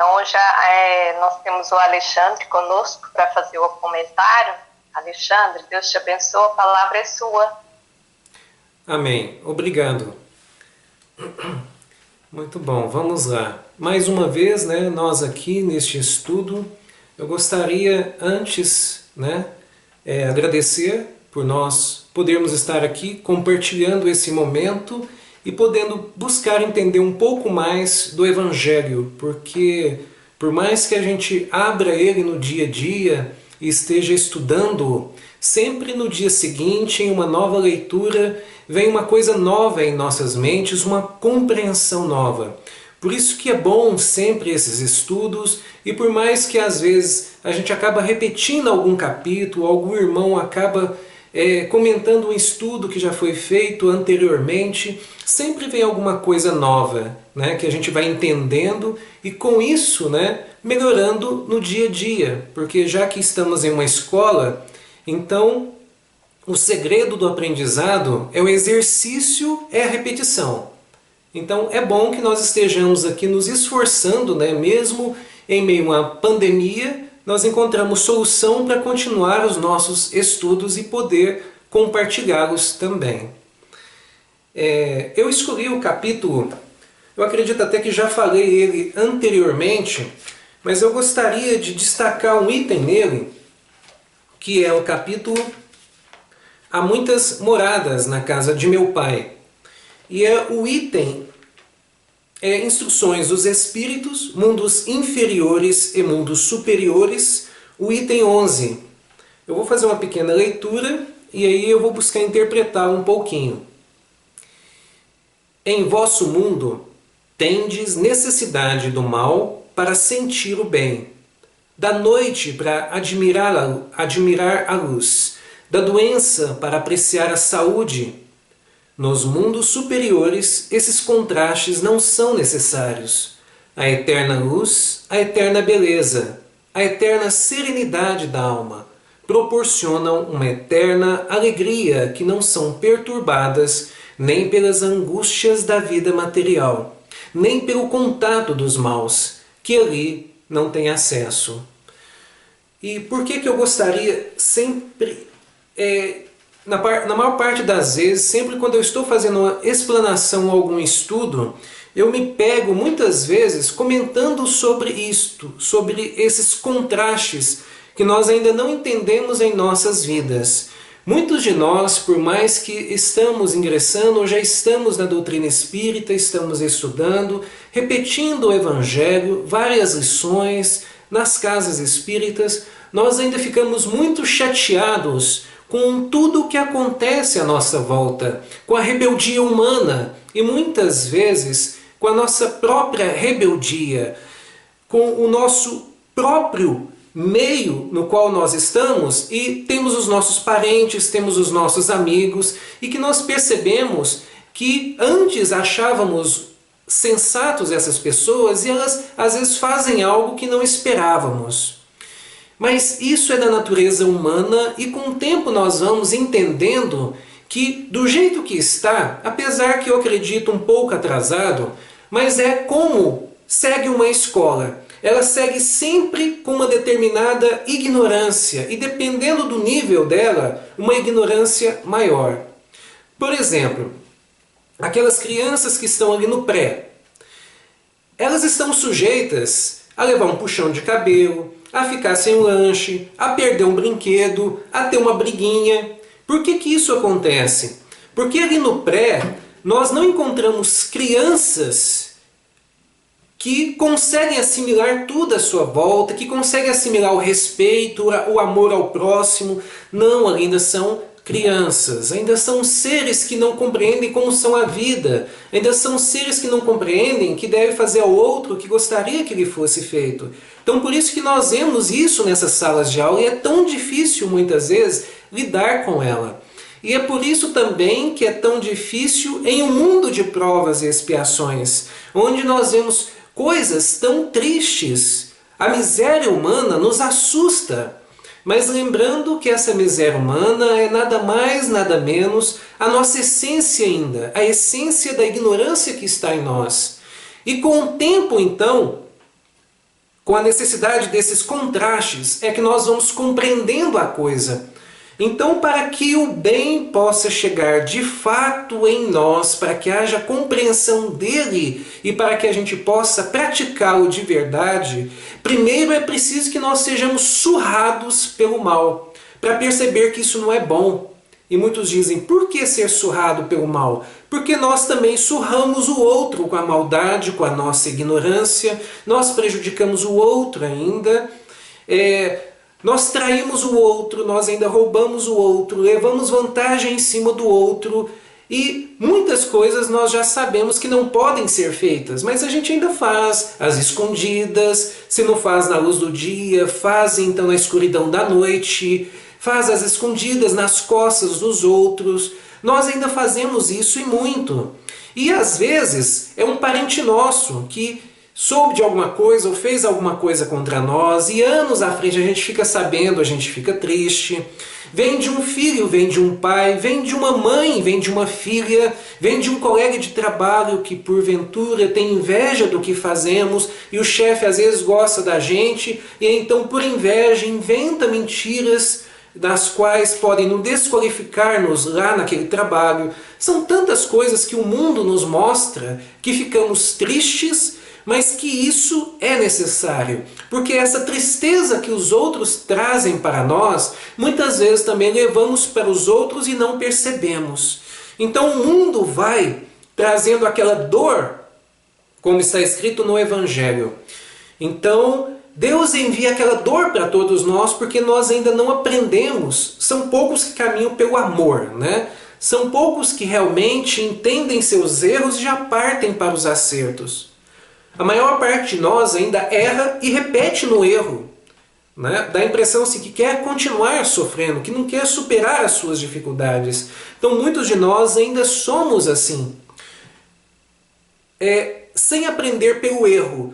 Então, já nós temos o Alexandre conosco para fazer o comentário. Alexandre, Deus te abençoe, a palavra é sua. Amém. Obrigado. Muito bom, vamos lá. Mais uma vez, né, nós aqui neste estudo, eu gostaria antes, agradecer por nós podermos estar aqui compartilhando esse momento e podendo buscar entender um pouco mais do Evangelho, porque por mais que a gente abra ele no dia a dia e esteja estudando, sempre no dia seguinte, em uma nova leitura, vem uma coisa nova em nossas mentes, uma compreensão nova. Por isso que é bom sempre esses estudos, e por mais que às vezes a gente acaba repetindo algum capítulo, algum irmão acaba comentando um estudo que já foi feito anteriormente, sempre vem alguma coisa nova, né, que a gente vai entendendo e com isso, né, melhorando no dia a dia, porque já que estamos em uma escola, então o segredo do aprendizado é o exercício, é a repetição. Então é bom que nós estejamos aqui nos esforçando, né, mesmo em meio a uma pandemia, nós encontramos solução para continuar os nossos estudos e poder compartilhá-los também. Eu escolhi o capítulo, eu acredito até que já falei ele anteriormente, mas eu gostaria de destacar um item nele, que é o capítulo Há muitas moradas na casa de meu pai. E é o item Instruções dos Espíritos, Mundos Inferiores e Mundos Superiores, o item 11. Eu vou fazer uma pequena leitura e aí eu vou buscar interpretar um pouquinho. Em vosso mundo tendes necessidade do mal para sentir o bem, da noite para admirar a luz, da doença para apreciar a saúde. Nos mundos superiores, esses contrastes não são necessários. A eterna luz, a eterna beleza, a eterna serenidade da alma proporcionam uma eterna alegria que não são perturbadas nem pelas angústias da vida material, nem pelo contato dos maus, que ali não tem acesso. E por que eu gostaria sempre... Na maior parte das vezes, sempre quando eu estou fazendo uma explanação ou algum estudo, eu me pego muitas vezes comentando sobre isto, sobre esses contrastes que nós ainda não entendemos em nossas vidas. Muitos de nós, por mais que estamos ingressando ou já estamos na doutrina espírita, estamos estudando, repetindo o Evangelho, várias lições nas casas espíritas, nós ainda ficamos muito chateados com tudo o que acontece à nossa volta, com a rebeldia humana e muitas vezes com a nossa própria rebeldia, com o nosso próprio meio no qual nós estamos e temos os nossos parentes, temos os nossos amigos e que nós percebemos que antes achávamos sensatos essas pessoas e elas às vezes fazem algo que não esperávamos. Mas isso é da natureza humana e com o tempo nós vamos entendendo que do jeito que está, apesar que eu acredito um pouco atrasado, mas é como segue uma escola. Ela segue sempre com uma determinada ignorância e dependendo do nível dela, uma ignorância maior. Por exemplo, aquelas crianças que estão ali no pré, elas estão sujeitas a levar um puxão de cabelo, a ficar sem lanche, a perder um brinquedo, a ter uma briguinha. Por que isso acontece? Porque ali no pré, nós não encontramos crianças que conseguem assimilar tudo à sua volta, que conseguem assimilar o respeito, o amor ao próximo. Não, ainda são crianças, ainda são seres que não compreendem como são a vida, ainda são seres que não compreendem que deve fazer ao outro o que gostaria que lhe fosse feito. Então por isso que nós vemos isso nessas salas de aula e é tão difícil muitas vezes lidar com ela. E é por isso também que é tão difícil em um mundo de provas e expiações, onde nós vemos coisas tão tristes. A miséria humana nos assusta. Mas lembrando que essa miséria humana é nada mais, nada menos a nossa essência ainda, a essência da ignorância que está em nós. E com o tempo, então, com a necessidade desses contrastes, é que nós vamos compreendendo a coisa. Então, para que o bem possa chegar de fato em nós, para que haja compreensão dele e para que a gente possa praticá-lo de verdade, primeiro é preciso que nós sejamos surrados pelo mal, para perceber que isso não é bom. E muitos dizem, por que ser surrado pelo mal? Porque nós também surramos o outro com a maldade, com a nossa ignorância, nós prejudicamos o outro ainda, nós traímos o outro, nós ainda roubamos o outro, levamos vantagem em cima do outro e muitas coisas nós já sabemos que não podem ser feitas, mas a gente ainda faz às escondidas, se não faz na luz do dia, faz então na escuridão da noite, faz às escondidas nas costas dos outros. Nós ainda fazemos isso e muito. E às vezes é um parente nosso que soube de alguma coisa ou fez alguma coisa contra nós e anos à frente a gente fica sabendo, a gente fica triste. Vem de um filho, vem de um pai, vem de uma mãe, vem de uma filha, vem de um colega de trabalho que porventura tem inveja do que fazemos e o chefe às vezes gosta da gente e então por inveja inventa mentiras das quais podem nos desqualificar-nos lá naquele trabalho. São tantas coisas que o mundo nos mostra que ficamos tristes, mas que isso é necessário, porque essa tristeza que os outros trazem para nós, muitas vezes também levamos para os outros e não percebemos. Então o mundo vai trazendo aquela dor, como está escrito no Evangelho. Então Deus envia aquela dor para todos nós porque nós ainda não aprendemos. São poucos que caminham pelo amor, né? São poucos que realmente entendem seus erros e já partem para os acertos. A maior parte de nós ainda erra e repete no erro. Né? Dá a impressão assim, que quer continuar sofrendo, que não quer superar as suas dificuldades. Então muitos de nós ainda somos assim. Sem aprender pelo erro.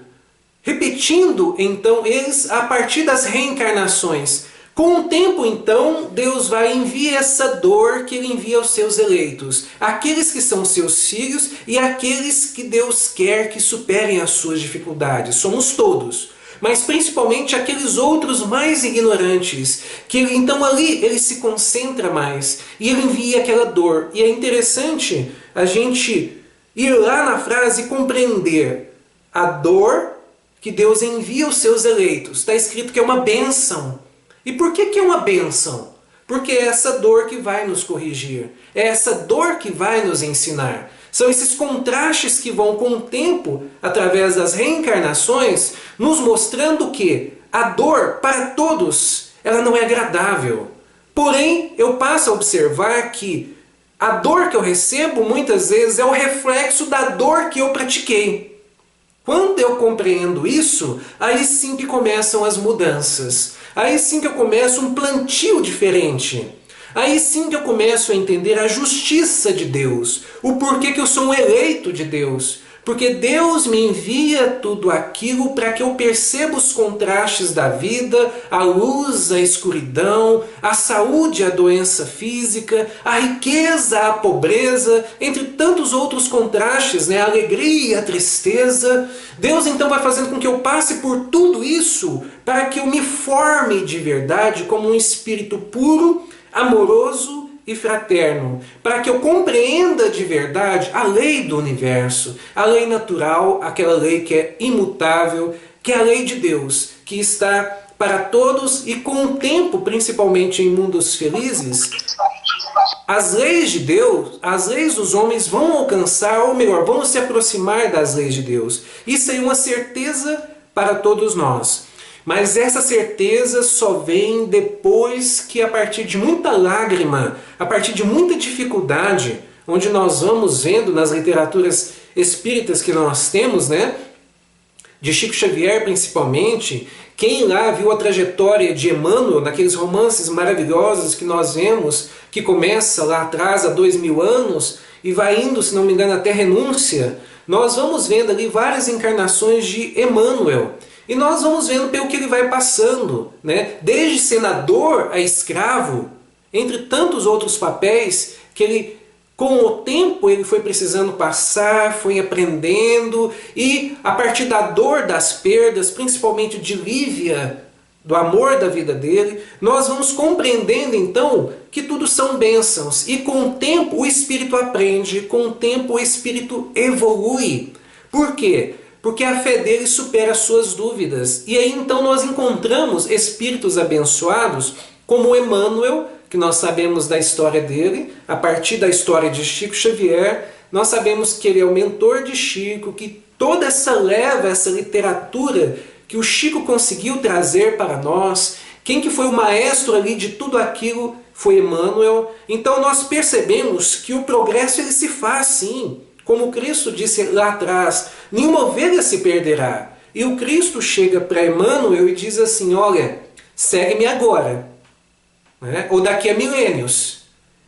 Repetindo então eles a partir das reencarnações. Com o tempo, então, Deus vai enviar essa dor que Ele envia aos seus eleitos. Aqueles que são seus filhos e aqueles que Deus quer que superem as suas dificuldades. Somos todos. Mas principalmente aqueles outros mais ignorantes. Que então ali Ele se concentra mais. E Ele envia aquela dor. E é interessante a gente ir lá na frase e compreender a dor que Deus envia aos seus eleitos. Está escrito que é uma bênção. E por que é uma bênção? Porque é essa dor que vai nos corrigir. É essa dor que vai nos ensinar. São esses contrastes que vão com o tempo, através das reencarnações, nos mostrando que a dor, para todos, ela não é agradável. Porém, eu passo a observar que a dor que eu recebo, muitas vezes, é o reflexo da dor que eu pratiquei. Quando eu compreendo isso, aí sim que começam as mudanças. Aí sim que eu começo um plantio diferente. Aí sim que eu começo a entender a justiça de Deus. O porquê que eu sou um eleito de Deus. Porque Deus me envia tudo aquilo para que eu perceba os contrastes da vida, a luz, a escuridão, a saúde, a doença física, a riqueza, a pobreza, entre tantos outros contrastes, né? A alegria e a tristeza. Deus então vai fazendo com que eu passe por tudo isso para que eu me forme de verdade como um espírito puro, amoroso e fraterno, para que eu compreenda de verdade a lei do universo, a lei natural, aquela lei que é imutável, que é a lei de Deus, que está para todos e com o tempo, principalmente em mundos felizes, as leis de Deus, as leis dos homens vão alcançar, ou melhor, vão se aproximar das leis de Deus. Isso é uma certeza para todos nós. Mas essa certeza só vem depois que, a partir de muita lágrima, a partir de muita dificuldade, onde nós vamos vendo nas literaturas espíritas que nós temos, né? De Chico Xavier principalmente, quem lá viu a trajetória de Emmanuel, naqueles romances maravilhosos que nós vemos, que começa lá atrás há 2000 anos e vai indo, se não me engano, até Renúncia, nós vamos vendo ali várias encarnações de Emmanuel. E nós vamos vendo pelo que ele vai passando, né? Desde senador a escravo, entre tantos outros papéis que ele Com o tempo ele foi precisando passar, foi aprendendo, e a partir da dor das perdas, principalmente de Lívia, do amor da vida dele, nós vamos compreendendo então que tudo são bênçãos. E com o tempo o espírito aprende, com o tempo o espírito evolui. Por quê? Porque a fé dele supera as suas dúvidas. E aí então nós encontramos espíritos abençoados como Emmanuel, que nós sabemos da história dele, a partir da história de Chico Xavier, nós sabemos que ele é o mentor de Chico, que toda essa leva, essa literatura que o Chico conseguiu trazer para nós, quem que foi o maestro ali de tudo aquilo foi Emmanuel. Então nós percebemos que o progresso ele se faz sim, como Cristo disse lá atrás, nenhuma ovelha se perderá. E o Cristo chega para Emmanuel e diz assim, olha, segue-me agora. Ou daqui a milênios.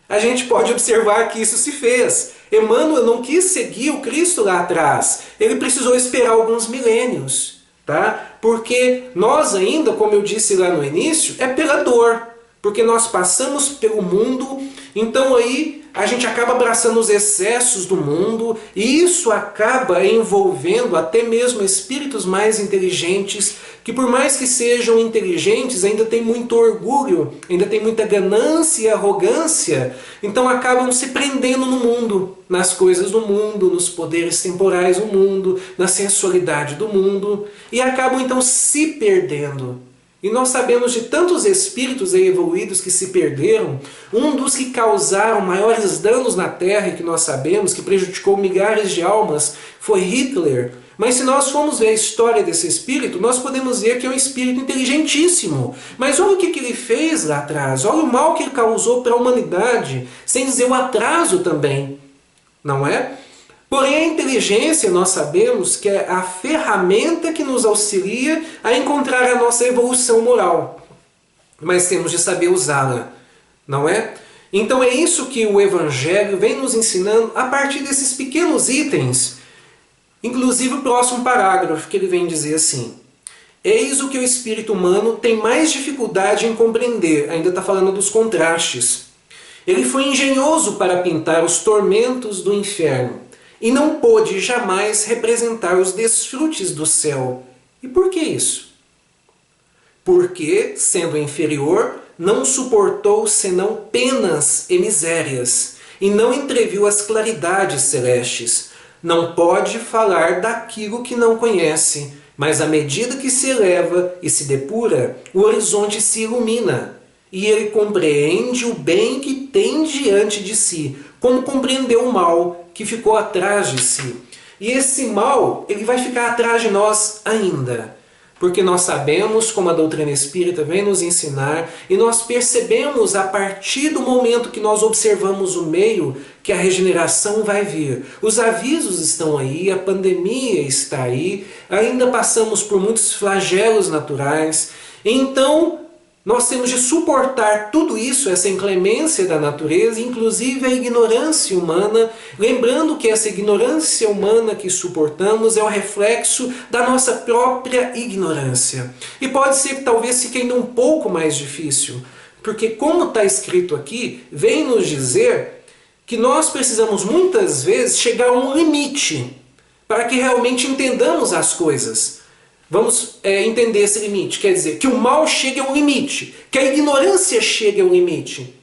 A gente pode observar que isso se fez. Emmanuel não quis seguir o Cristo lá atrás. Ele precisou esperar alguns milênios. Tá? Porque nós ainda, como eu disse lá no início, é pela dor. Porque nós passamos pelo mundo, então aí a gente acaba abraçando os excessos do mundo, e isso acaba envolvendo até mesmo espíritos mais inteligentes, que por mais que sejam inteligentes, ainda tem muito orgulho, ainda tem muita ganância e arrogância, então acabam se prendendo no mundo, nas coisas do mundo, nos poderes temporais do mundo, na sensualidade do mundo, e acabam então se perdendo. E nós sabemos de tantos espíritos evoluídos que se perderam. Um dos que causaram maiores danos na Terra, e que nós sabemos que prejudicou milhares de almas, foi Hitler. Mas se nós formos ver a história desse espírito, nós podemos ver que é um espírito inteligentíssimo. Mas olha o que ele fez lá atrás, olha o mal que ele causou para a humanidade, sem dizer o atraso também, não é? Porém, a inteligência, nós sabemos que é a ferramenta que nos auxilia a encontrar a nossa evolução moral. Mas temos de saber usá-la, não é? Então é isso que o Evangelho vem nos ensinando a partir desses pequenos itens. Inclusive o próximo parágrafo, que ele vem dizer assim: eis o que o espírito humano tem mais dificuldade em compreender. Ainda está falando dos contrastes. Ele foi engenhoso para pintar os tormentos do inferno, e não pôde jamais representar os desfrutes do céu. E por que isso? Porque, sendo inferior, não suportou senão penas e misérias, e não entreviu as claridades celestes. Não pode falar daquilo que não conhece, mas à medida que se eleva e se depura, o horizonte se ilumina, e ele compreende o bem que tem diante de si, como compreendeu o mal que ficou atrás de si. E esse mal, ele vai ficar atrás de nós ainda. Porque nós sabemos, como a doutrina espírita vem nos ensinar, e nós percebemos a partir do momento que nós observamos o meio, que a regeneração vai vir. Os avisos estão aí, a pandemia está aí, ainda passamos por muitos flagelos naturais. Então, nós temos de suportar tudo isso, essa inclemência da natureza, inclusive a ignorância humana, lembrando que essa ignorância humana que suportamos é o reflexo da nossa própria ignorância. E pode ser que talvez fique ainda um pouco mais difícil, porque como está escrito aqui, vem nos dizer que nós precisamos muitas vezes chegar a um limite para que realmente entendamos as coisas. Vamos entender esse limite, quer dizer, que o mal chegue a um limite, que a ignorância chegue a um limite.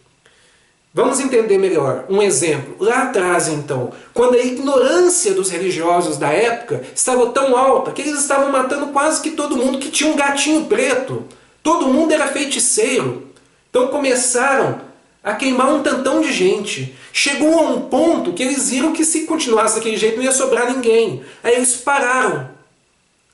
Vamos entender melhor. Um exemplo, lá atrás então, quando a ignorância dos religiosos da época estava tão alta que eles estavam matando quase que todo mundo que tinha um gatinho preto. Todo mundo era feiticeiro. Então começaram a queimar um tantão de gente. Chegou a um ponto que eles viram que se continuasse daquele jeito não ia sobrar ninguém. Aí eles pararam.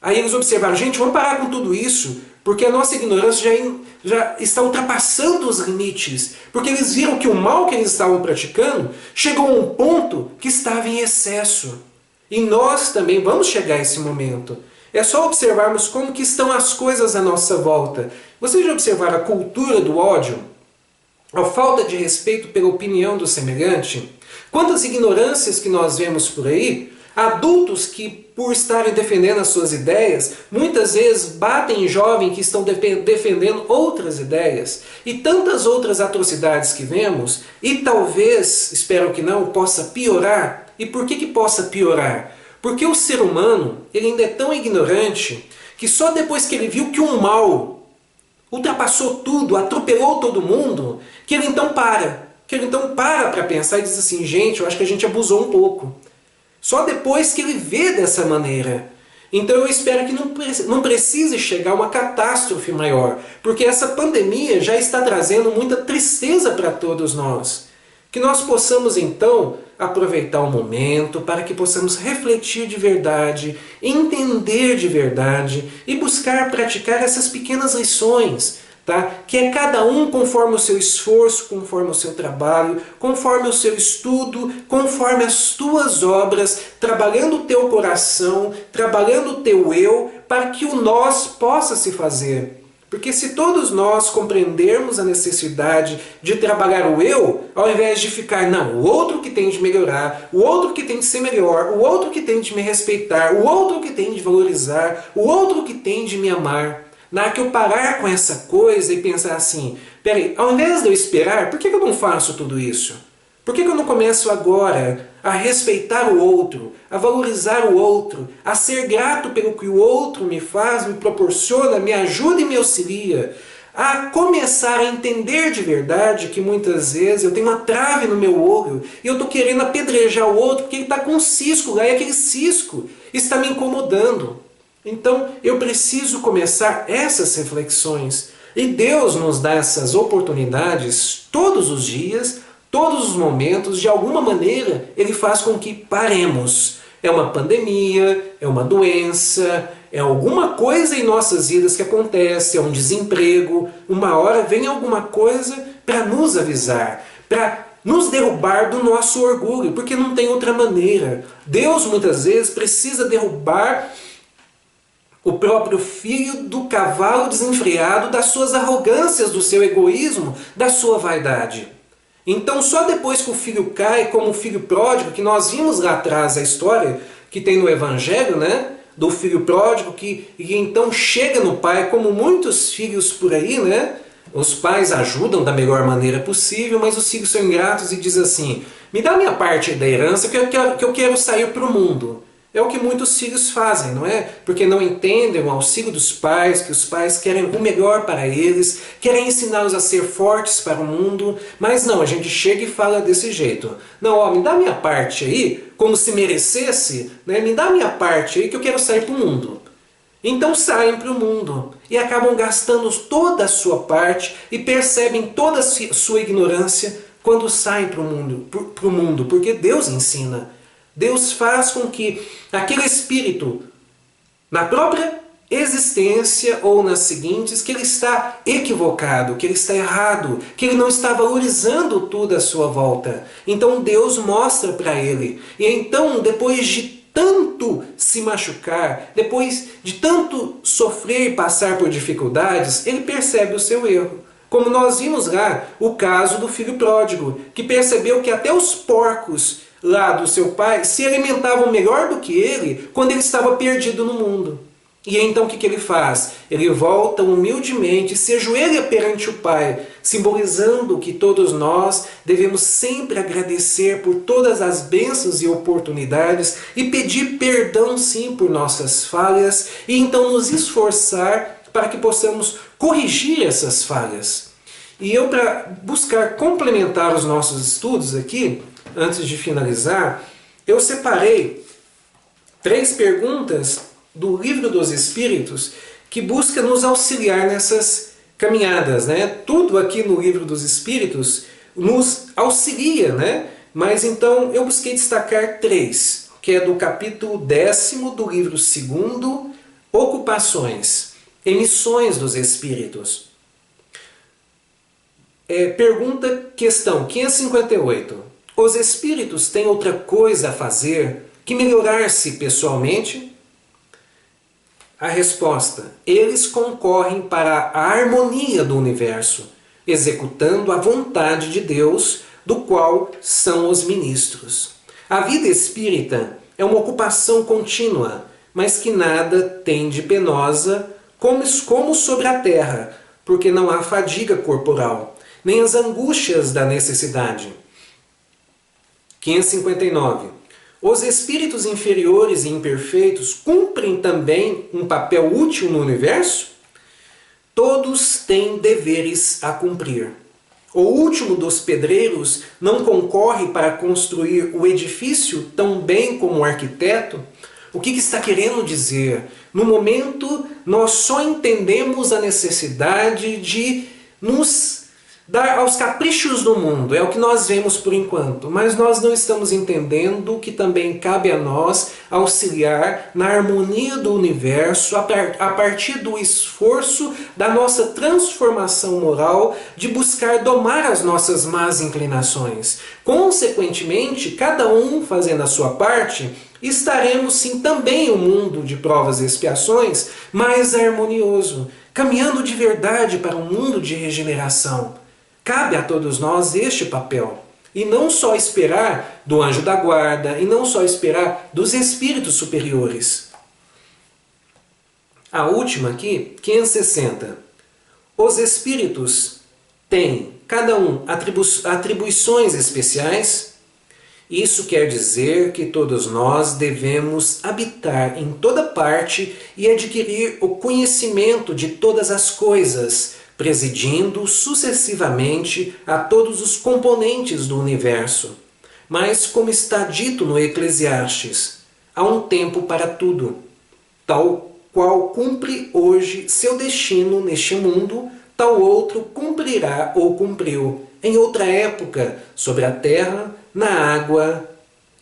Aí eles observaram, gente, vamos parar com tudo isso, porque a nossa ignorância já está ultrapassando os limites. Porque eles viram que o mal que eles estavam praticando chegou a um ponto que estava em excesso. E nós também vamos chegar a esse momento. É só observarmos como que estão as coisas à nossa volta. Vocês já observaram a cultura do ódio? A falta de respeito pela opinião do semelhante? Quantas ignorâncias que nós vemos por aí? Adultos que, por estarem defendendo as suas ideias, muitas vezes batem em jovens que estão defendendo outras ideias. E tantas outras atrocidades que vemos, e talvez, espero que não, possa piorar. E por que possa piorar? Porque o ser humano, ele ainda é tão ignorante, que só depois que ele viu que o mal ultrapassou tudo, atropelou todo mundo, que ele então para pensar e diz assim, gente, eu acho que a gente abusou um pouco. Só depois que ele vê dessa maneira. Então eu espero que não precise chegar a uma catástrofe maior, porque essa pandemia já está trazendo muita tristeza para todos nós. Que nós possamos então aproveitar o momento para que possamos refletir de verdade, entender de verdade e buscar praticar essas pequenas lições, tá? Que é cada um conforme o seu esforço, conforme o seu trabalho, conforme o seu estudo, conforme as tuas obras, trabalhando o teu coração, trabalhando o teu eu, para que o nós possa se fazer. Porque se todos nós compreendermos a necessidade de trabalhar o eu, ao invés de ficar, não, o outro que tem de melhorar, o outro que tem de ser melhor, o outro que tem de me respeitar, o outro que tem de valorizar, o outro que tem de me amar. Na hora que eu parar com essa coisa e pensar assim, peraí, ao invés de eu esperar, por que eu não faço tudo isso? Por que eu não começo agora a respeitar o outro, a valorizar o outro, a ser grato pelo que o outro me faz, me proporciona, me ajuda e me auxilia? A começar a entender de verdade que muitas vezes eu tenho uma trave no meu olho e eu estou querendo apedrejar o outro porque ele está com um cisco lá e aquele cisco está me incomodando. Então eu preciso começar essas reflexões. E Deus nos dá essas oportunidades todos os dias, todos os momentos, de alguma maneira, Ele faz com que paremos. É uma pandemia, é uma doença, é alguma coisa em nossas vidas que acontece, é um desemprego. Uma hora vem alguma coisa para nos avisar, para nos derrubar do nosso orgulho, porque não tem outra maneira. Deus muitas vezes precisa derrubar o próprio filho do cavalo desenfreado, das suas arrogâncias, do seu egoísmo, da sua vaidade. Então só depois que o filho cai, como o filho pródigo, que nós vimos lá atrás a história que tem no Evangelho, né? Do filho pródigo que então chega no pai, como muitos filhos por aí, né? Os pais ajudam da melhor maneira possível, mas os filhos são ingratos e dizem assim, me dá a minha parte da herança que eu quero sair para o mundo. É o que muitos filhos fazem, não é? Porque não entendem o auxílio dos pais, que os pais querem o melhor para eles, querem ensiná-los a ser fortes para o mundo, mas não, a gente chega e fala desse jeito. Não, ó, me dá a minha parte aí, como se merecesse, né? Me dá a minha parte aí que eu quero sair para o mundo. Então saem para o mundo e acabam gastando toda a sua parte e percebem toda a sua ignorância quando saem para o mundo, porque Deus ensina. Deus faz com que aquele espírito, na própria existência ou nas seguintes, que ele está equivocado, que ele está errado, que ele não está valorizando tudo à sua volta. Então Deus mostra para ele. E então, depois de tanto se machucar, depois de tanto sofrer e passar por dificuldades, ele percebe o seu erro. Como nós vimos lá o caso do filho pródigo, que percebeu que até os porcos lá do seu pai se alimentavam melhor do que ele quando ele estava perdido no mundo. E então o que ele faz? Ele volta humildemente, se ajoelha perante o Pai, simbolizando que todos nós devemos sempre agradecer por todas as bênçãos e oportunidades e pedir perdão sim por nossas falhas e então nos esforçar para que possamos corrigir essas falhas. E eu, para buscar complementar os nossos estudos aqui, antes de finalizar, eu separei 3 perguntas do Livro dos Espíritos que busca nos auxiliar nessas caminhadas, né? Tudo aqui no Livro dos Espíritos nos auxilia, né? Mas então eu busquei destacar 3, que é do capítulo 10º do livro 2º, Ocupações, Emissões dos Espíritos. Questão 558. Os espíritos têm outra coisa a fazer que melhorar-se pessoalmente? A resposta: eles concorrem para a harmonia do universo, executando a vontade de Deus, do qual são os ministros. A vida espírita é uma ocupação contínua, mas que nada tem de penosa, como sobre a terra, porque não há fadiga corporal, nem as angústias da necessidade. 559. Os espíritos inferiores e imperfeitos cumprem também um papel útil no universo? Todos têm deveres a cumprir. O último dos pedreiros não concorre para construir o edifício tão bem como o arquiteto? O que está querendo dizer? No momento, nós só entendemos a necessidade de nos dar aos caprichos do mundo, é o que nós vemos por enquanto, mas nós não estamos entendendo que também cabe a nós auxiliar na harmonia do universo a partir do esforço da nossa transformação moral de buscar domar as nossas más inclinações. Consequentemente, cada um fazendo a sua parte, estaremos sim também em um mundo de provas e expiações mais harmonioso, caminhando de verdade para um mundo de regeneração. Cabe a todos nós este papel. E não só esperar do anjo da guarda, e não só esperar dos espíritos superiores. A última aqui, 560. Os espíritos têm, cada um, atribuições especiais. Isso quer dizer que todos nós devemos habitar em toda parte e adquirir o conhecimento de todas as coisas, presidindo sucessivamente a todos os componentes do universo. Mas, como está dito no Eclesiastes, há um tempo para tudo, tal qual cumpre hoje seu destino neste mundo, tal outro cumprirá ou cumpriu em outra época, sobre a terra, na água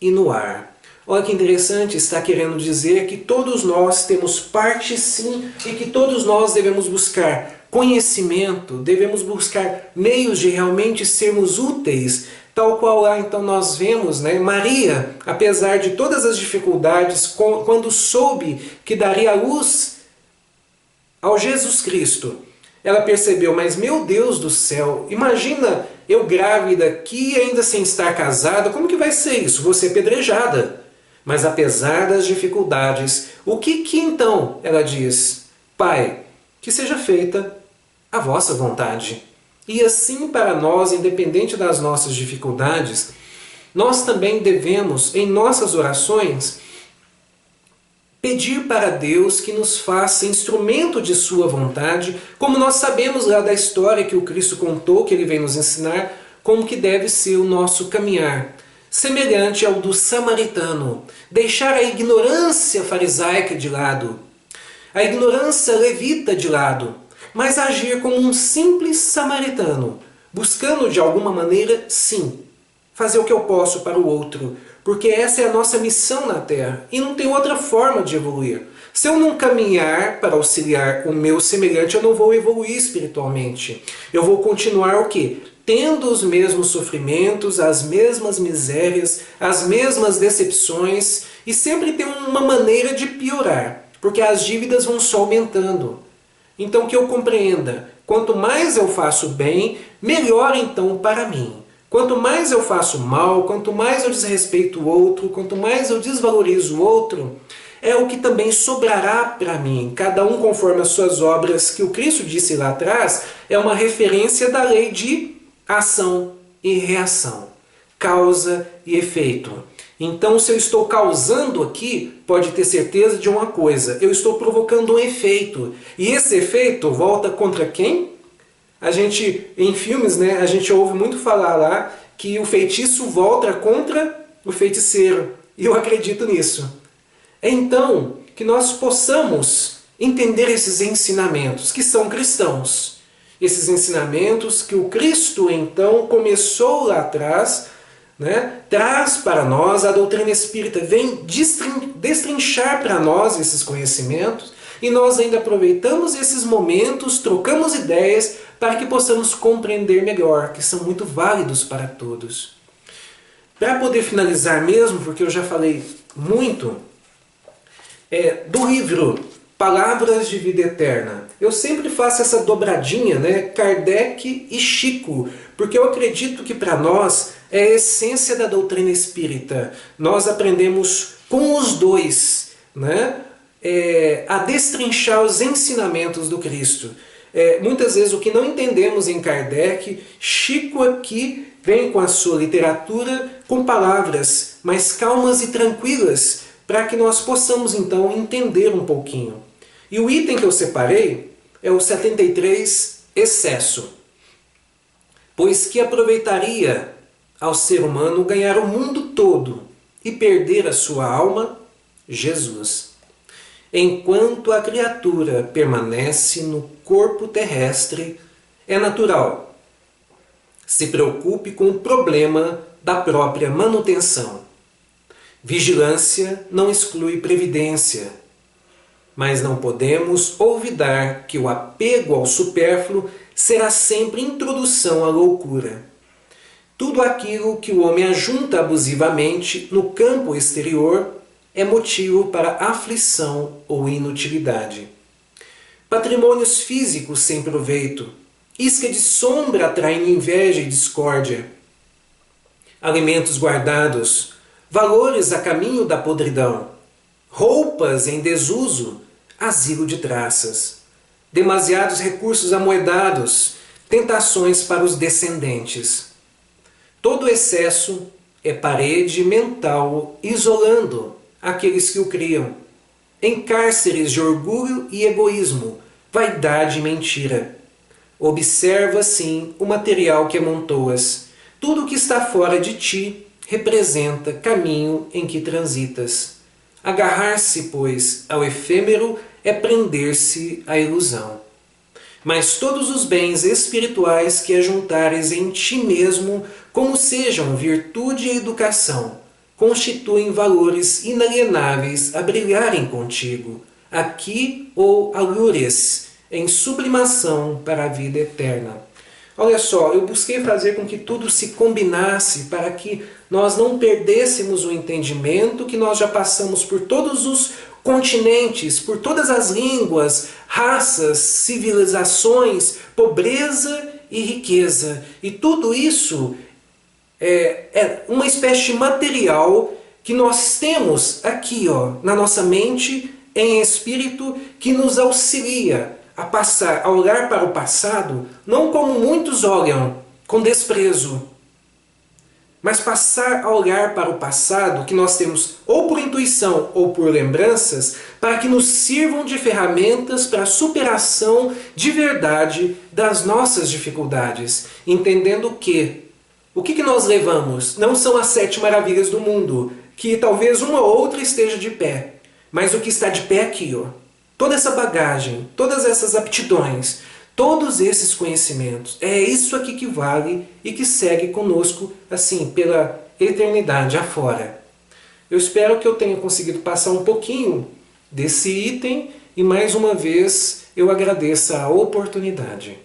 e no ar. Olha que interessante, está querendo dizer que todos nós temos parte sim e que todos nós devemos buscar conhecimento, devemos buscar meios de realmente sermos úteis, tal qual lá então nós vemos, né? Maria, apesar de todas as dificuldades, quando soube que daria luz ao Jesus Cristo, ela percebeu, mas meu Deus do céu, imagina eu grávida aqui ainda sem estar casada, como que vai ser isso? Vou ser apedrejada. Mas apesar das dificuldades, o que então ela diz? Pai, que seja feita a vossa vontade. E assim para nós, independente das nossas dificuldades, nós também devemos, em nossas orações, pedir para Deus que nos faça instrumento de sua vontade, como nós sabemos lá da história que o Cristo contou, que ele vem nos ensinar, como que deve ser o nosso caminhar. Semelhante ao do samaritano, deixar a ignorância farisaica de lado, a ignorância levita de lado, mas agir como um simples samaritano, buscando de alguma maneira, sim, fazer o que eu posso para o outro, porque essa é a nossa missão na Terra e não tem outra forma de evoluir. Se eu não caminhar para auxiliar o meu semelhante, eu não vou evoluir espiritualmente. Eu vou continuar o quê? Tendo os mesmos sofrimentos, as mesmas misérias, as mesmas decepções e sempre tem uma maneira de piorar, porque as dívidas vão só aumentando. Então que eu compreenda, quanto mais eu faço bem, melhor então para mim. Quanto mais eu faço mal, quanto mais eu desrespeito o outro, quanto mais eu desvalorizo o outro, é o que também sobrará para mim, cada um conforme as suas obras, que o Cristo disse lá atrás, é uma referência da lei de ação e reação, causa e efeito. Então, se eu estou causando aqui, pode ter certeza de uma coisa, eu estou provocando um efeito. E esse efeito volta contra quem? A gente, em filmes, né, a gente ouve muito falar lá que o feitiço volta contra o feiticeiro. E eu acredito nisso. Então, que nós possamos entender esses ensinamentos, que são cristãos. Esses ensinamentos que o Cristo, então, começou lá atrás, né, traz para nós a doutrina espírita, vem destrinchar para nós esses conhecimentos, e nós ainda aproveitamos esses momentos, trocamos ideias, para que possamos compreender melhor, que são muito válidos para todos. Para poder finalizar mesmo, porque eu já falei muito, do livro Palavras de Vida Eterna. Eu sempre faço essa dobradinha, né? Kardec e Chico, porque eu acredito que para nós é a essência da doutrina espírita. Nós aprendemos com os dois, né? A destrinchar os ensinamentos do Cristo. Muitas vezes o que não entendemos em Kardec, Chico aqui vem com a sua literatura com palavras mais calmas e tranquilas, para que nós possamos então entender um pouquinho. E o item que eu separei é o 73, excesso. Pois que aproveitaria ao ser humano ganhar o mundo todo e perder a sua alma? Jesus. Enquanto a criatura permanece no corpo terrestre, é natural. Se preocupe com o problema da própria manutenção. Vigilância não exclui previdência, mas não podemos olvidar que o apego ao supérfluo será sempre introdução à loucura. Tudo aquilo que o homem ajunta abusivamente no campo exterior é motivo para aflição ou inutilidade. Patrimônios físicos sem proveito, isca de sombra atraindo inveja e discórdia. Alimentos guardados, valores a caminho da podridão. Roupas em desuso, asilo de traças. Demasiados recursos amoedados, tentações para os descendentes. Todo excesso é parede mental isolando aqueles que o criam, em cárceres de orgulho e egoísmo, vaidade e mentira. Observa, sim, o material que amontoas. Tudo o que está fora de ti representa caminho em que transitas. Agarrar-se, pois, ao efêmero é prender-se à ilusão. Mas todos os bens espirituais que ajuntares em ti mesmo, como sejam virtude e educação, constituem valores inalienáveis a brilharem contigo, aqui ou alures, em sublimação para a vida eterna. Olha só, eu busquei fazer com que tudo se combinasse para que nós não perdêssemos o entendimento que nós já passamos por todos os continentes, por todas as línguas, raças, civilizações, pobreza e riqueza. E tudo isso é uma espécie de material que nós temos aqui, na nossa mente, em espírito, que nos auxilia a olhar para o passado, não como muitos olham, com desprezo, mas passar a olhar para o passado que nós temos ou por intuição ou por lembranças, para que nos sirvam de ferramentas para a superação de verdade das nossas dificuldades, entendendo que o que nós levamos não são as 7 maravilhas do mundo, que talvez uma ou outra esteja de pé, mas o que está de pé aqui, toda essa bagagem, todas essas aptidões, todos esses conhecimentos, é isso aqui que vale e que segue conosco, assim, pela eternidade afora. Eu espero que eu tenha conseguido passar um pouquinho desse item e mais uma vez eu agradeço a oportunidade.